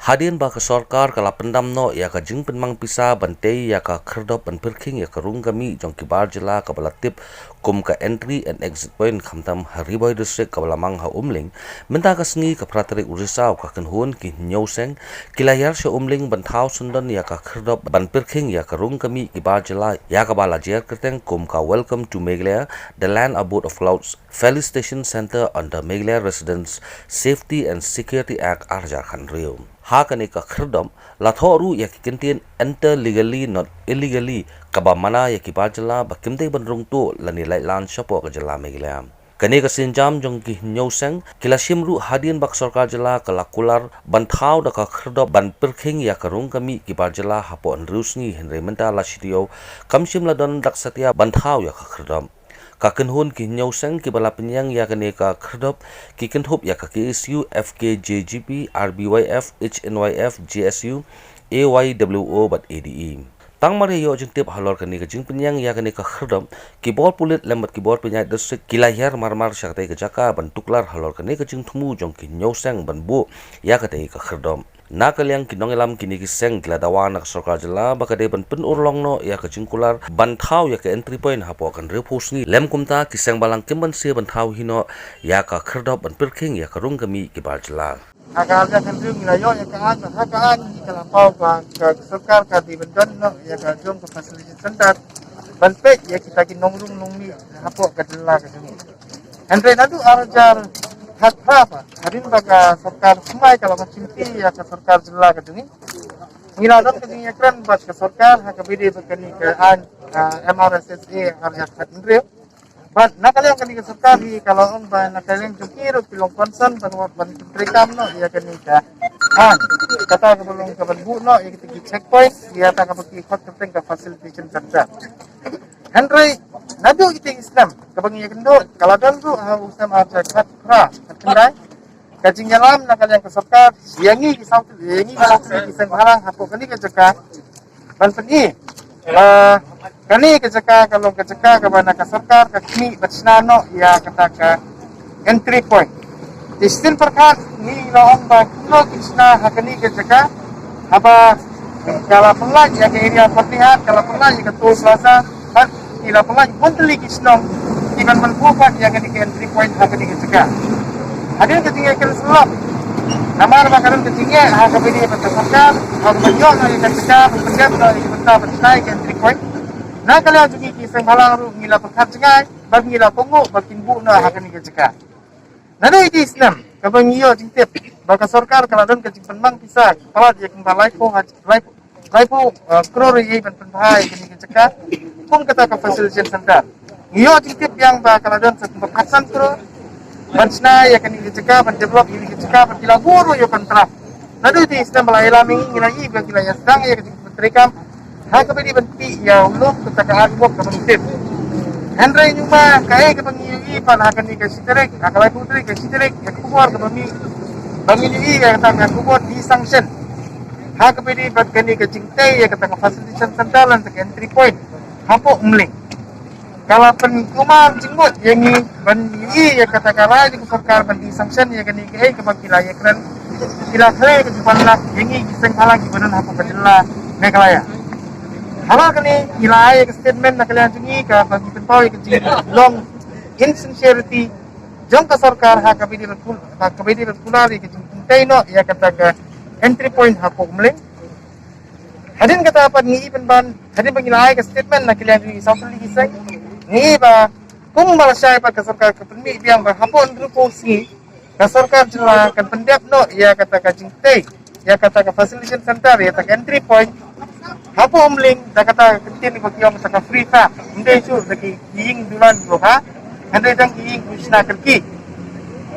Hadian ba ka sarkar kala pendam no ya ka jing penmang pisa bantei ya ka kherdop ban perking ya ka rungkami jong kibar jela ka balatip kum ka entry and exit point khamtam hariboy district ka balamang ha umling menta ka sngi ka pratrik urisau ka kenhun ki nyauseng kilayar sha umling banthau sundan ya ka kherdop ban perking ya ka rungkami kibar jela ya ka bala jer kerteng kum ka welcome to Meghalaya the land abode of clouds felicitation center under Meghalaya residents safety and security act arja khanriu hakani ka khrdom lathoru ya kintin enter legally not illegally kaba mana ya kibajala bakimte banrung to lani lai lan shapo ka jala Meghalaya kani ka sinjam jong ki nyauseng kilashimru hadian bak sarkar jala kalakular banthau da ka khrdom ban perking ya karung kami kibajala hapo anrusni henry menta la shidio kamshim la don dak satya banthau ya ka khrdom kakenhun ki nyauseng ki bala penyang ya kene ka khrdop ki kenthop ya ka KSU FKJGP RBYF HNYF GSU AYWO bat ADE tang mari yo jing tip halor kene ka jing penyang ya kene ka khrdop ki bor pulit lembat ki bor penyai district kilayar marmar syaktai ka jaka ban tuklar halor kene ka jing thumu jong ki nyauseng ban bu ya ka tai ka khrdop nakaliang kinongelam kini kiseng gila dawana sarkar jela bakade ban pen urlong no ya ka jingkular banthau ya ka entry point hapo kan repusni lem kumta kiseng balang kimban se banthau hino ya ka khrdop ban perking ya ka rung kami kibar jela agar ada kendung wilayah yang keadaan kalau pau ke sarkar ka di bendan no ya ka jom ke facility center banpek ya kita kinongrung nungmi hapo ka jela ka sini andre nadu arjar hat apa hadin baga sarkar semai kalau macimpi ya ke sarkar jela ka sini ngiladon ka sini ekran bas ke sarkar ha ka bidi bakani ke an MRSSA arja hat andre but nakaliang kani ka sarkar hi kalau on ba nakaliang jukiro pilong concern ban rekam no ya kani ka an kata ka belum ka banbu no ya kita checkpoint ya ta ka bagi khot ka facilitation center Henry nadu kita Islam kabang ya kendo kalau dan tu usam arja khat kra kendai kajing jalan nakaliang ka sarkar yangi ki sautu yangi ki sang harang hapo kani ka jaka ban peni kani ke jaka kalau ke jaka ke mana ke sarkar ke kini bersnano ya kata ke entry point distin perkat ni lawan ba kilo kisna hakani ke jaka apa kalau pelaj ya ke area Fatihat kalau pelaj ke Tol Plaza hat ila pelaj montli kisna ikan menbuka ya ke entry point hakani ke jaka hadir ketinggian ke selap namar makanan ketinggian hakani ke sarkar atau menjual ke jaka penjam ke betul betul ke entry point na kalian juga kisah malang ru ngila perkat cengai bag ngila pongo bakin bu na hakan ke jeka nado itu Islam kabang iyo jingtip baka sarkar kalau don ke penmang pisah palat ya kembali laipo krori ye ban penbahai ke jeka pun kata ke facilitation center iyo jingtip yang ba kalau don set perkatsan kro bansna ya kan ke jeka ban develop ini ke jeka ban kila guru yo kontra nado itu Islam balailami ngila i bag kila ya sedang ya ke rekam hak beri benti ya ulung ketakaan buat kementif. Henry nyuma kaya kepengiyi pan akan ni kasih terek, akalai putri kasih terek, ya keluar ke pengiyi ya kata keluar di sanction. Hak beri berkani ke cintai ya kata facilitation center dan ke entry point. Hapo umling. Kalau penkumar jenggot yang ni pengiyi ya kata kalai di sarkar di sanction ya kani ke kebakila ya keren. Kila kaya kejupalan yang ni kiseng halang gimana hapo kejela Meghalaya. Halo kini nilai statement nak kalian jungi ke bagi penpau yang kecil long insincerity jom ke sarkar hak kabidi berpular yang kecil tino ya kata ke entry point hapo umling hadin kata apa ngi penban hadin pengilai ke statement nak kalian jungi satu lagi seng ngi ba kung malasya pa ke sarkar ke penmi biang ba hapo ndruposi ke sarkar jela kan pendap no ya kata ke jingtei ya kata ke facilitation center ya kata entry point hapo umling dah kata kentin bagi orang kata free fa ndai chu lagi ying dulan roha andai dang ying kusna kerki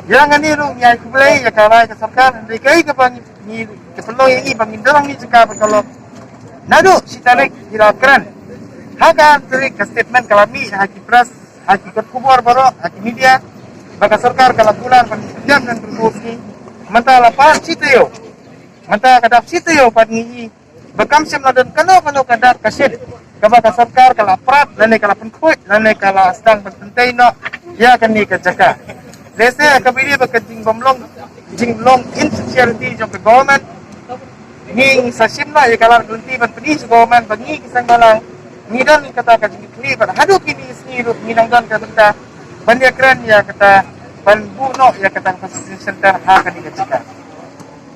yang ani ru nyai kublai ya kala ke sarkar ndai kai ke bang ni ke perlu yang ni bang indang ni jika berkolok nado si tarik kira-kira haka tarik statement kalami haki pras haki kubur baru haki media baka sarkar kala bulan penjam dan terbuki mata lapan sityo mata kadap sityo pan ngi bekam sim ladan kano kadar kasid kabaka sarkar kala prat lane kala penkuit lane kala sedang pententai no ya kan ni ke jaka lese kabiri baka jing bomlong insincerity jong ke government Ning sasim lah ya kalau nanti berpedi segoman bagi kisah malang ngidan kata ka jikli bar hadu kini isni ru minangdan ka benda banyak keren ya kata ban buno ya kata facility center ha ka dikata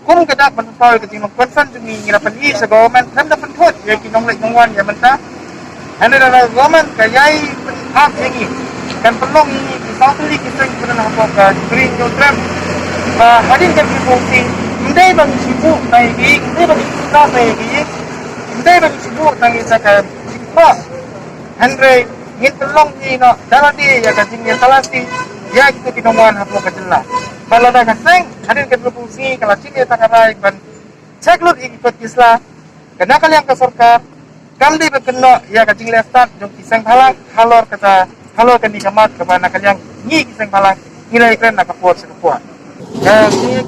kum kada ban pau ka jing konsan jumi ngira pedi segoman nam da pentot ya kinong lek ngwan ya benda anda dah goman ka yai hak yangi kan pelong ini di sautli kisah pernah apa ka green neutral hadin kan fungsi hindi bang sibuk naigi, hindi bang sibuk naigi, hindi bang sibuk naigi sa ka Henry, ngin pelong ni no, dalati ya kajing ya talati, ya itu kinomuan hapo kajela. Malada kaseng, hadin kan berfungsi kalau cini takarai ban ceklut ikut kislah, kena kalian ke sorkar, kamdi berkeno ya kajing lestat jom kiseng halang halor kata halor kan dikamat kepada kalian ngi kiseng halang nilai keren nak kapuat sekuat.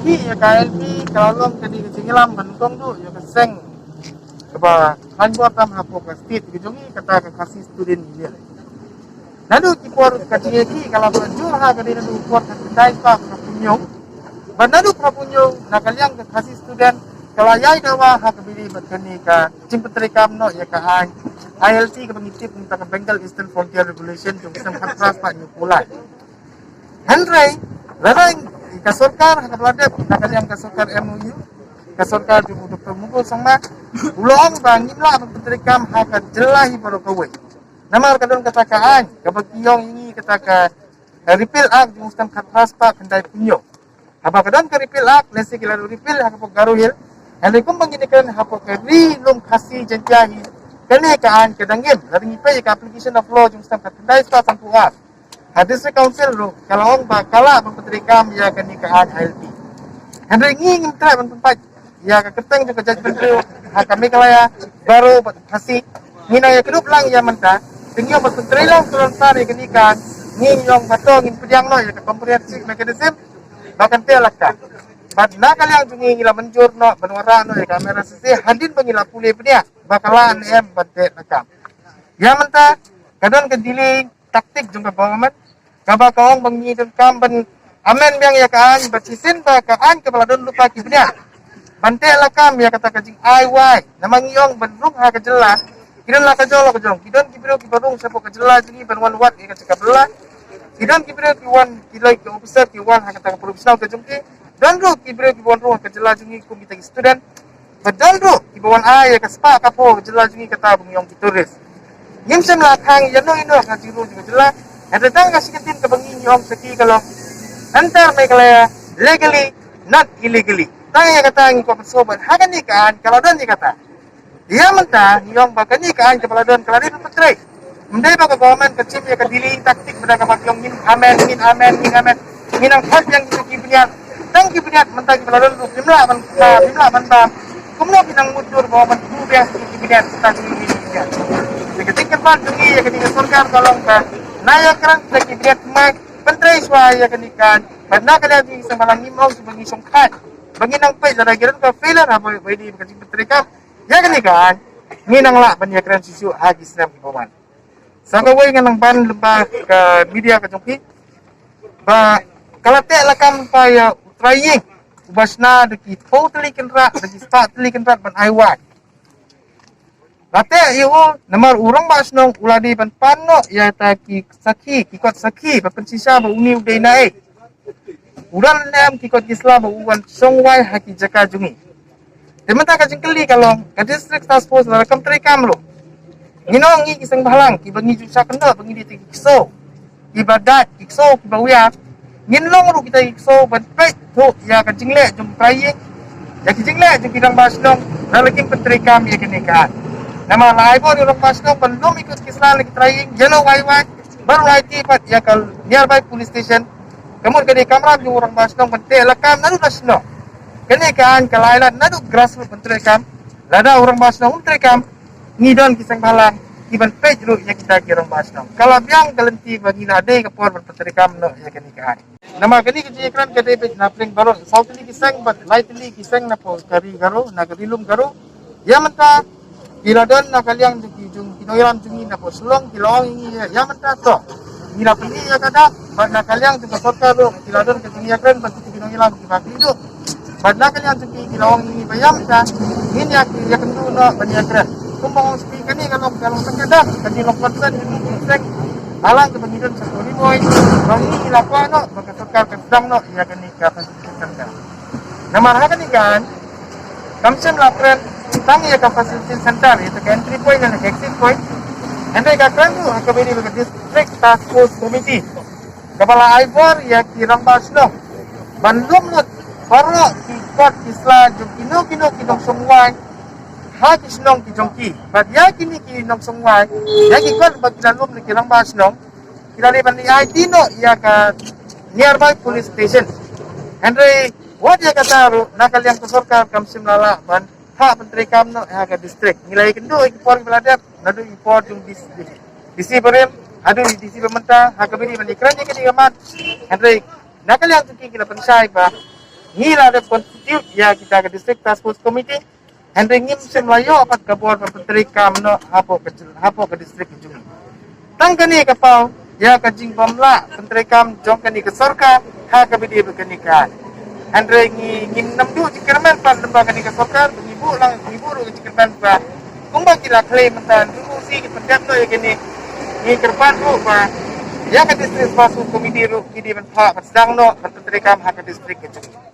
Ki ya KLP kalau jadi kecingilam bentong tu ya keseng keba hanbor tam hapo ka state kejongi kata ka kasih student dia. Lalu kipor kacingeki kalau berjur ha kadina du por ka dai pa punyo. Banadu punyo nakaliang ka kasih student kalau yai dawa ha kabili berkeni ka cimpetrekam no ya ka ILT ka pengitip tentang Bengal Eastern Frontier Regulation jung sem patras pa ni pulai. Henry larang ka sorkar ha kabladep nakaliang ka sorkar MOU ka sorkar ju Dr. Mungkul sama ulong bang imla pentrikam ha ka jelahi baru kawe namar kadon kata kaan ka bagiyong ini kata ka repeal act ju mustam khatras pa kendai punyo apa kadon ka repeal act lesi kila repeal ha ka garuhil hele kum banginikan ha ka rilum khasi janjahi kani kaan kadangim laring ipai ka application of law ju mustam kendai pa sampuat Hadis council ro kalau orang bakala mempetrikam ya kani kaan ILP. Henry nging try tempat ya ka keteng juga judgment ro ha kami kalaya baru hasi ngina ya kedup lang ya menta tingyo berpetri lang turun sari kani kan nging yang batong ngin pediang no ya ka comprehensive mechanism bahkan te lakka. Bad na kaliang jungi ngila menjur no benwara no ya kamera sisi hadin bangila pulih pedia bakala em bate nakam. Ya menta kadon kedili taktik jumpa government kaba kaong bangi dan kamban amen biang ya kaan bersisin ba kaan kepala don lupa kibnya bante lakam ya kata kajing IY namang iyong benrung ha kajela kidon la kajolo kajong kidon kibiro kibarung sapo kajela jungi benwan wat ya kacakabela kidon kibiro kiwan kilai ke officer kiwan ha kata profesional kajong ki dan ro kibiro kiwan ro kajela jungi kum kita student badal ro kibawan ya kaspa kapo kajela jungi kata bungiyong kituris ngimsem lakang yano ino kajiro juga jela ada tang kasih ketin ke bangi nyong seki kalau antar may kalaya legally not illegally tang ya kata ngi ko sobat hagan ni kaan kalau don ni kata dia menta nyong bakan ni kaan kepala don kalau dia petre mendai baka government kecim ya kedili taktik benda ka makyong min amen minang hak yang kibniat tang kibniat menta kepala don bimla man ba kumno pinang mudur government ku bias kibniat start ni ketika pan jungi ya ketika sorkar tolong ka naya kerang kita kibrit mak pentrai swaya kenikan benda kalian di semalang imau sebagai songkat bagi nang pe jara giran ka failure apa bagi di kecil pentrai kam ya kenikan nginang la ban ya keren sisu hagis nam ibawan sanga way nang ban lebah ke media ka jongki ba kalate lakam pa ya trying ubasna deki totally kenra deki totally kenra ban aiwat Late iyo namar urang basnong uladi pan pano ya ta ki kot sakhi papansisa ba uni uday naik uran nem ki kot kisla ba uwan songwai haki jaka jungi demata ka jingkeli kalau ka district task force la kam tri kamlo nginong ngi kisang balang ki bangi jusa kendo bangi di tikso ki badat tikso ki bawya nginlong ru kita tikso ban pe to ya ka jingle jum trai ya ki jingle jum kidang basnong lalaking pentri kam ya kenekaan nama laibo di orang pasno belum ikut kisah lagi trying yellow white baru lagi pat ya kal nearby police station kemudian kini kamera di orang pasno penting lekam nadu pasno kini kan kalailan nadu grassroots penterekam lada orang pasno penterekam ngidon kisang balang iban page lu ya kita kira orang pasno kalau biang kalenti bagi nade kapor penterekam no ya kini kan nama kini kejadian kede page napring baru southly kisang but lightly kisang na po kari garo nagarilum garo ya mentah Kiladon na kaliang jung kinoyam jungi na po sulong kilong ini ya menta to mira pini ya kada na kaliang jung sorka do kiladon ke dunia kren bantu kinoyam di bakri do badla kalian tu kilawang ini bayam sa ini ya kendu no banyakran kumpong speaker ni kalau sekadar kadi lokotsan ini sek alang ke pengidun satu boy bangi lakwa no baka sekar kedang no ya kani ka fasilitas kan nama kan ni kan kamsem lapren tang ya ka facility center itu ke entry point dan exit point anda ka kan tu akabini ke district task force committee kepala aibor ya kirang basno bandung no para ikut isla jong kino kinong semua ha kisnong kijongki but ya kini kinong semua ya ikut bagi dalam ni kirang basno kira ban ni ID no ya ka nearby police station Andre what ya kata nakal yang kesorka kamsim lala ban ha menteri kam no ha ka district nilai kendo ikor beladap nadu ikor jung disi berem adu disi pemerintah ha ka bini ban ikran ke diaman Andre nakal yang tuki kila pensai ba ngila ada constitute ya kita ke district task force committee Andre ngim semlayo apat ka board menteri kam no hapo ke district jung tang kani ka pau ya ka jing pamla menteri kam jong kani ke sorka ha ka bidi bekani ka Andre ngin namdu jikirman pan lembaga ni ke sorka ibu ru jikirman ba kung ba kila claim mentan dulu si pendap no ya kini ni kerpan ru ba ya ka district task force committee ru kidi men ha sedang no menteri kam ha ka district ke jung